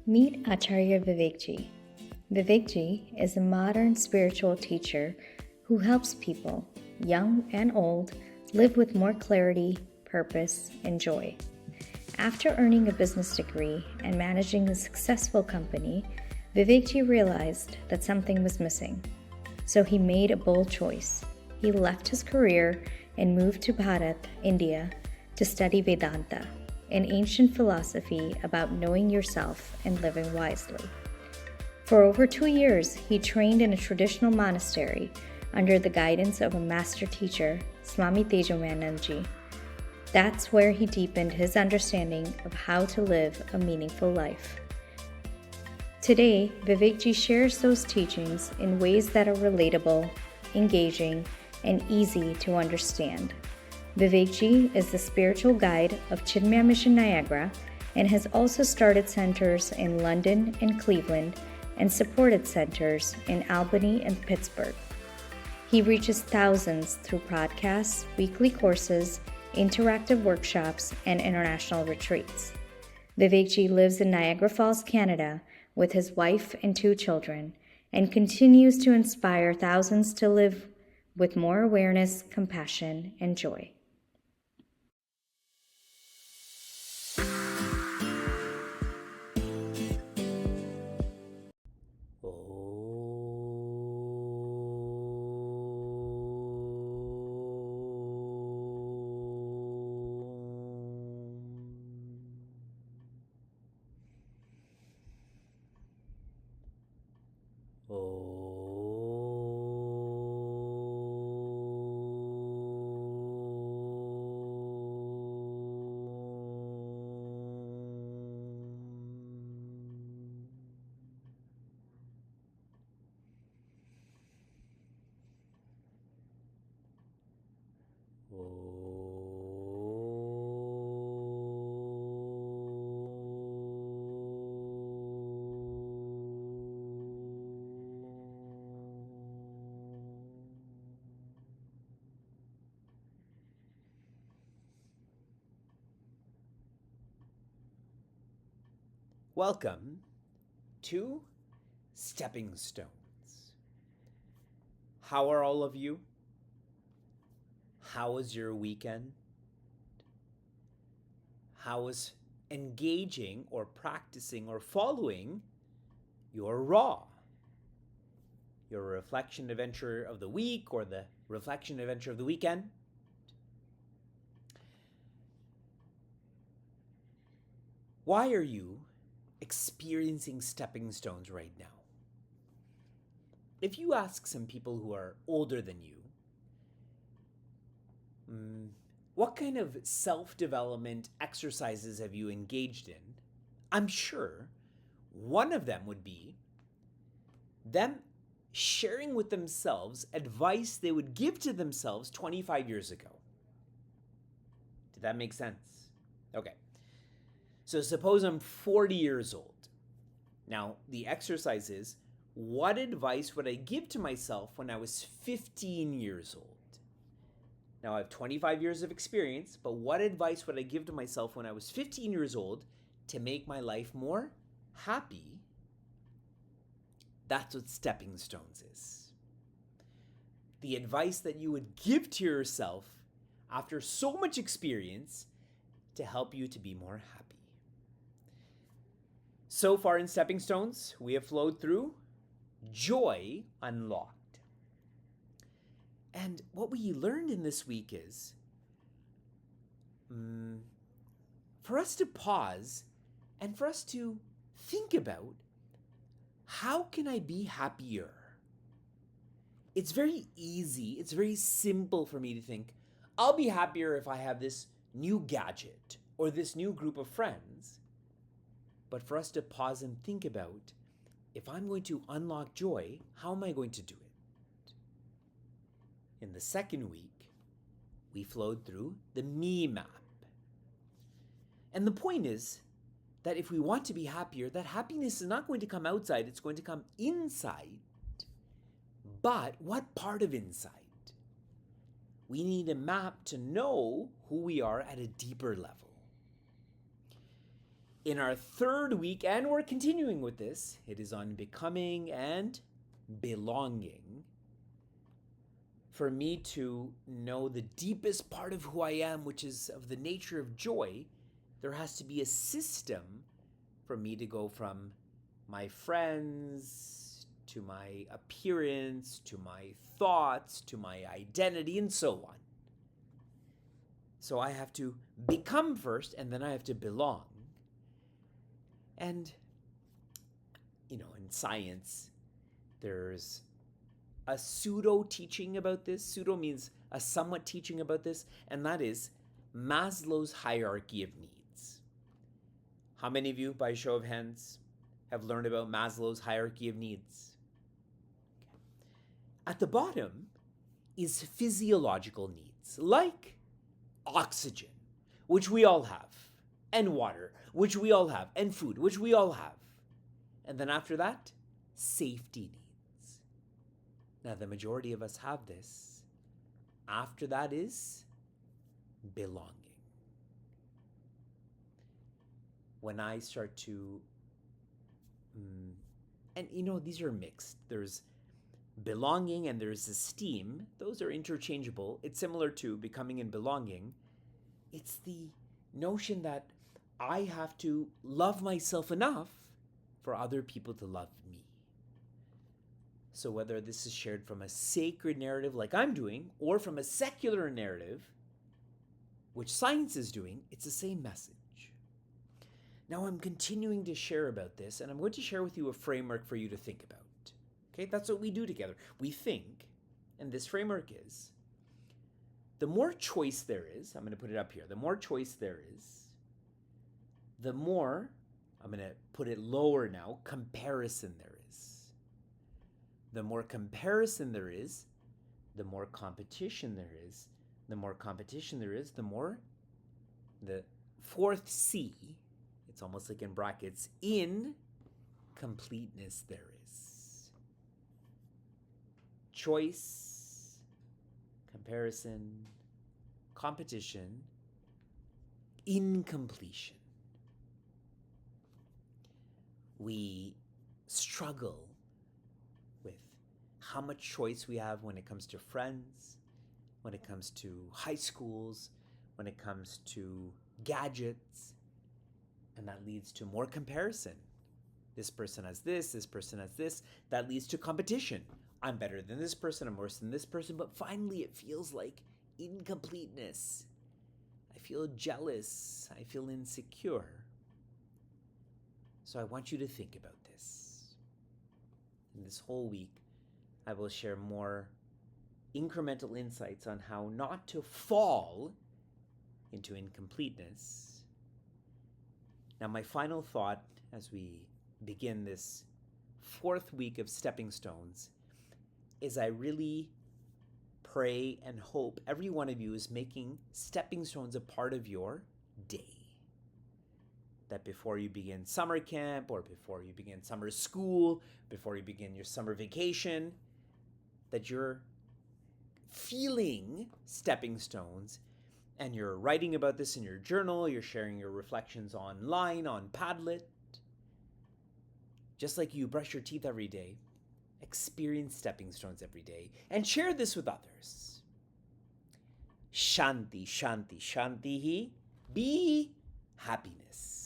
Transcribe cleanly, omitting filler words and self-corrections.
Meet Acharya Vivekji. Vivekji is a modern spiritual teacher who helps people, young and old, live with more clarity, purpose, and joy. After earning a business degree and managing a successful company, Vivekji realized that something was missing. So he made a bold choice. He left his career and moved to Bharat, India, to study Vedanta, an ancient philosophy about knowing yourself and living wisely. For over 2 years, he trained in a traditional monastery under the guidance of a master teacher, Swami Tejomanandji. That's where he deepened his understanding of how to live a meaningful life. Today, Vivekji shares those teachings in ways that are relatable, engaging, and easy to understand. Vivekji is the spiritual guide of Chinmaya Mission Niagara and has also started centers in London and Cleveland and supported centers in Albany and Pittsburgh. He reaches thousands through podcasts, weekly courses, interactive workshops, and international retreats. Vivekji lives in Niagara Falls, Canada, with his wife and 2 children, and continues to inspire thousands to live with more awareness, compassion, and joy. Welcome to Stepping Stones. How are all of you? How was your weekend? How was engaging or practicing or following your raw? Your reflection adventure of the week or the reflection adventure of the weekend? Why are you experiencing stepping stones right now? If you ask some people who are older than you, what kind of self-development exercises have you engaged in? I'm sure one of them would be them sharing with themselves advice they would give to themselves 25 years ago. Did that make sense? Okay. So suppose I'm 40 years old. Now, the exercise is, what advice would I give to myself when I was 15 years old? Now, I have 25 years of experience, but what advice would I give to myself when I was 15 years old to make my life more happy? That's what stepping stones is. The advice that you would give to yourself after so much experience to help you to be more happy. So far in Stepping Stones, we have flowed through Joy Unlocked. And what we learned in this week is for us to pause and for us to think about, how can I be happier? It's very easy, it's very simple for me to think, I'll be happier if I have this new gadget or this new group of friends. But for us to pause and think about, if I'm going to unlock joy, how am I going to do it? In the second week, we flowed through the me map. And the point is that if we want to be happier, that happiness is not going to come outside, it's going to come inside. But what part of inside? We need a map to know who we are at a deeper level. In our third week, and we're continuing with this, it is on becoming and belonging. For me to know the deepest part of who I am, which is of the nature of joy, there has to be a system for me to go from my friends to my appearance to my thoughts to my identity and so on. So I have to become first, and then I have to belong. And, in science, there's a pseudo teaching about this. Pseudo means a somewhat teaching about this, and that is Maslow's hierarchy of needs. How many of you, by show of hands, have learned about Maslow's hierarchy of needs? At the bottom is physiological needs, like oxygen, which we all have, and water, which we all have, and food, which we all have. And then after that, safety needs. Now, the majority of us have this. After that is belonging. When I start to, and these are mixed. There's belonging and there's esteem. Those are interchangeable. It's similar to becoming and belonging. It's the notion that I have to love myself enough for other people to love me. So whether this is shared from a sacred narrative like I'm doing, or from a secular narrative, which science is doing, it's the same message. Now I'm continuing to share about this, and I'm going to share with you a framework for you to think about. Okay, that's what we do together. We think, and this framework is, the more choice there is, I'm going to put it up here, the more choice there is, the more, I'm going to put it lower now, comparison there is. The more comparison there is, the more competition there is. The more competition there is, the more, the fourth C, it's almost like in brackets, incompleteness there is. Choice, comparison, competition, incompletion. We struggle with how much choice we have when it comes to friends, when it comes to high schools, when it comes to gadgets, and that leads to more comparison. This person has this person has this. That leads to competition. I'm better than this person, I'm worse than this person, but finally it feels like incompleteness. I feel jealous, I feel insecure. So I want you to think about this. In this whole week, I will share more incremental insights on how not to fall into incompleteness. Now, my final thought as we begin this fourth week of Stepping Stones is I really pray and hope every one of you is making stepping stones a part of your day. That before you begin summer camp, or before you begin summer school, before you begin your summer vacation, that you're feeling stepping stones and you're writing about this in your journal, you're sharing your reflections online on Padlet. Just like you brush your teeth every day, experience stepping stones every day and share this with others. Shanti, shanti, shanti. Be happiness.